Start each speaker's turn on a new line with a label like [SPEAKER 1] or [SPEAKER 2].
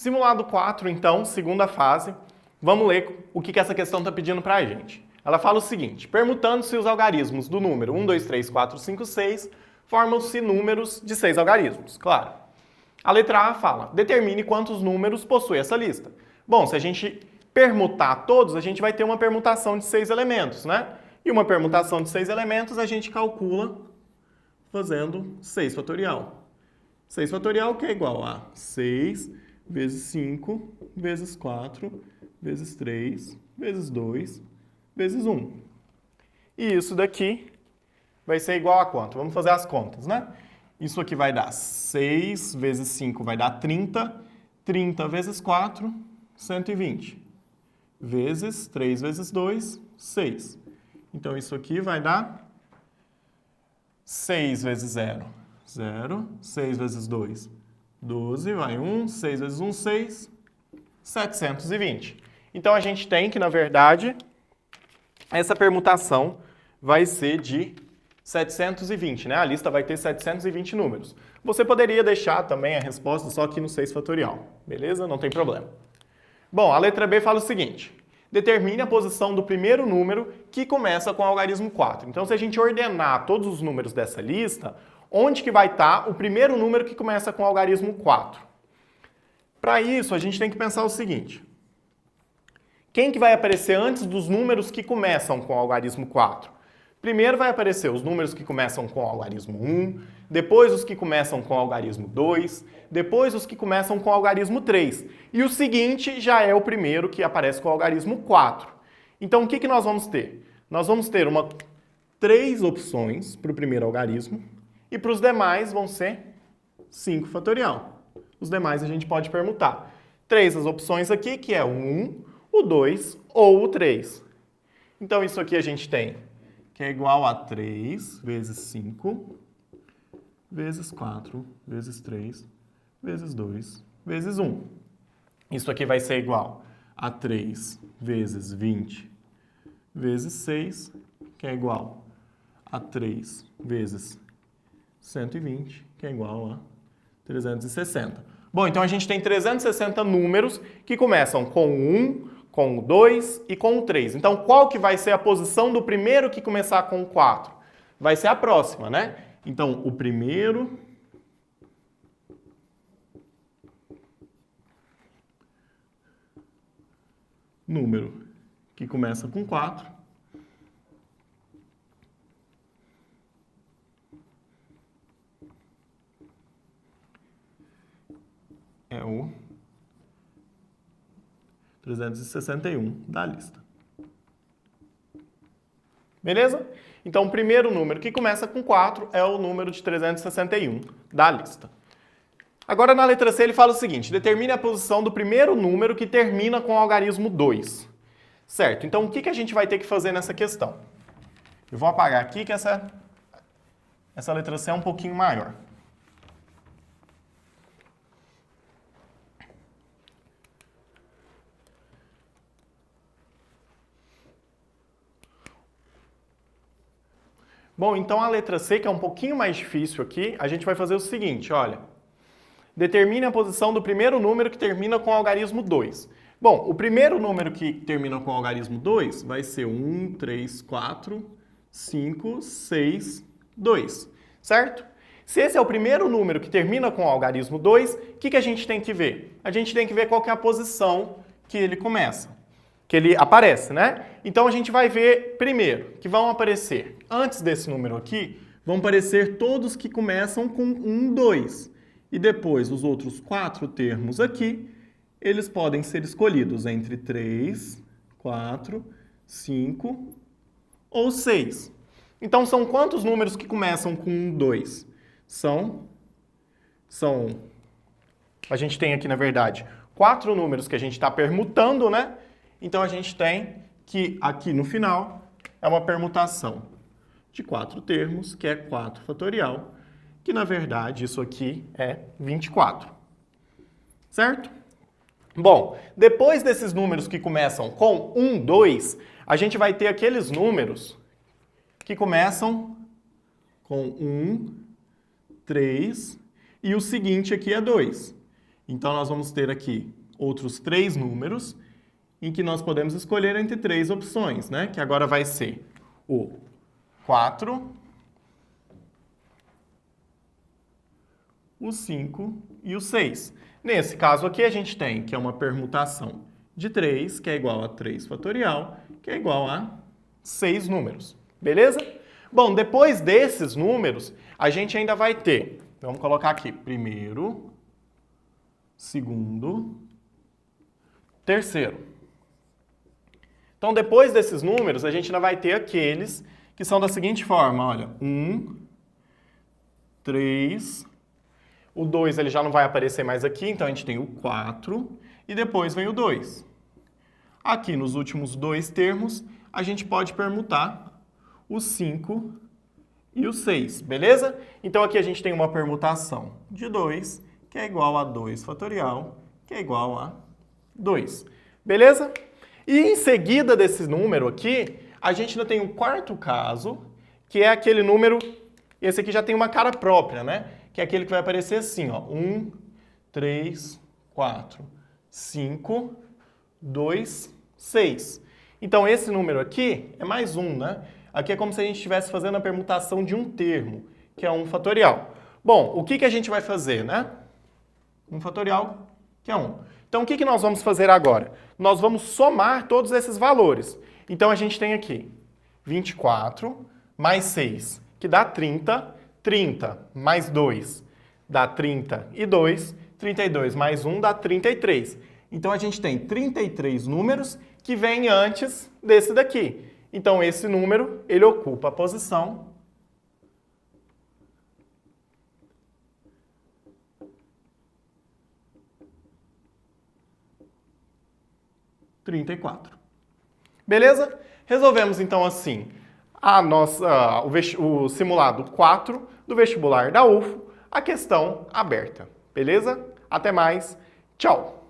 [SPEAKER 1] Simulado 4, então, segunda fase. Vamos ler o que essa questão está pedindo para a gente. Ela fala o seguinte: permutando-se os algarismos do número 1, 2, 3, 4, 5, 6, formam-se números de 6 algarismos, claro. A letra A fala: determine quantos números possui essa lista. Bom, se a gente permutar todos, a gente vai ter uma permutação de 6 elementos, né? E uma permutação de 6 elementos a gente calcula fazendo 6 fatorial. 6 fatorial que é igual a 6 vezes 5 vezes 4 vezes 3 vezes 2 vezes 1. E isso daqui vai ser igual a quanto? Vamos fazer as contas, né? Isso aqui vai dar 6 vezes 5 vai dar 30. 30 vezes 4, 120. Vezes 3 vezes 2, 6. Então, isso aqui vai dar 6 vezes 0, 0. 6 vezes 2, 12. Vai 1. 6 vezes 1, 6. 720. Então, a gente tem que, na verdade, essa permutação vai ser de 720, né? A lista vai ter 720 números. Você poderia deixar também a resposta só aqui no 6 fatorial, beleza? Não tem problema. Bom, a letra B fala o seguinte: determine a posição do primeiro número que começa com o algarismo 4. Então, se a gente ordenar todos os números dessa lista, onde que vai estar o primeiro número que começa com o algarismo 4? Para isso, a gente tem que pensar o seguinte: quem que vai aparecer antes dos números que começam com o algarismo 4? Primeiro vai aparecer os números que começam com o algarismo 1, depois os que começam com o algarismo 2, depois os que começam com o algarismo 3. E o seguinte já é o primeiro que aparece com o algarismo 4. Então, o que nós vamos ter? Nós vamos ter 3 opções para o primeiro algarismo e para os demais vão ser 5 fatorial. Os demais a gente pode permutar. 3 as opções aqui, que é o 1, o 2 ou o 3. Então, isso aqui a gente tem que é igual a 3 vezes 5, vezes 4, vezes 3, vezes 2, vezes 1. Isso aqui vai ser igual a 3 vezes 20, vezes 6, que é igual a 3 vezes 120, que é igual a 360. Bom, então a gente tem 360 números que começam com 1, com o 2 e com o 3. Então, qual que vai ser a posição do primeiro que começar com o 4? Vai ser a próxima, né? Então, o primeiro número que começa com 4 é o 361 da lista. Beleza? Então, o primeiro número que começa com 4 é o número de 361 da lista. Agora, na letra C, ele fala o seguinte: determine a posição do primeiro número que termina com o algarismo 2. Certo? Então, o que a gente vai ter que fazer nessa questão? Eu vou apagar aqui que essa letra C é um pouquinho maior. Bom, então a letra C, que é um pouquinho mais difícil aqui, a gente vai fazer o seguinte, olha. Determine a posição do primeiro número que termina com o algarismo 2. Bom, o primeiro número que termina com o algarismo 2 vai ser 1, 3, 4, 5, 6, 2, certo? Se esse é o primeiro número que termina com o algarismo 2, o que a gente tem que ver? A gente tem que ver qual que é a posição que ele começa. Que ele aparece, né? Então, a gente vai ver primeiro que vão aparecer, antes desse número aqui, vão aparecer todos que começam com 1, 2. E depois, os outros 4 termos aqui, eles podem ser escolhidos entre 3, 4, 5 ou 6. Então, são quantos números que começam com 1, 2? A gente tem aqui, na verdade, 4 números que a gente está permutando, né? Então, a gente tem que aqui no final é uma permutação de 4 termos, que é 4 fatorial, que na verdade isso aqui é 24. Certo? Bom, depois desses números que começam com 1, 2, a gente vai ter aqueles números que começam com 1, 3 e o seguinte aqui é 2. Então, nós vamos ter aqui outros 3 números em que nós podemos escolher entre 3 opções, né? Que agora vai ser o 4, o 5 e o 6. Nesse caso aqui, a gente tem que é uma permutação de 3, que é igual a 3 fatorial, que é igual a 6 números. Beleza? Bom, depois desses números, a gente ainda vai ter, vamos colocar aqui, primeiro, segundo, terceiro. Então, depois desses números, a gente ainda vai ter aqueles que são da seguinte forma, olha, 1, 3, o 2 ele já não vai aparecer mais aqui, então a gente tem o 4 e depois vem o 2. Aqui nos últimos 2 termos, a gente pode permutar o 5 e o 6, beleza? Então aqui a gente tem uma permutação de 2, que é igual a 2 fatorial, que é igual a 2, beleza? E em seguida desse número aqui, a gente ainda tem um quarto caso, que é aquele número, esse aqui já tem uma cara própria, né? Que é aquele que vai aparecer assim, ó, 1, 3, 4, 5, 2, 6. Então esse número aqui é mais 1, né? Aqui é como se a gente estivesse fazendo a permutação de um termo, que é 1 fatorial. Bom, o que a gente vai fazer, né? 1 fatorial, que é 1. Então, o que nós vamos fazer agora? Nós vamos somar todos esses valores. Então, a gente tem aqui 24 mais 6, que dá 30. 30 mais 2 dá 32. 32 mais 1 dá 33. Então, a gente tem 33 números que vêm antes desse daqui. Então, esse número, ele ocupa a posição 34. Beleza? Resolvemos então assim o simulado 4 do vestibular da UFO, a questão aberta. Beleza? Até mais. Tchau!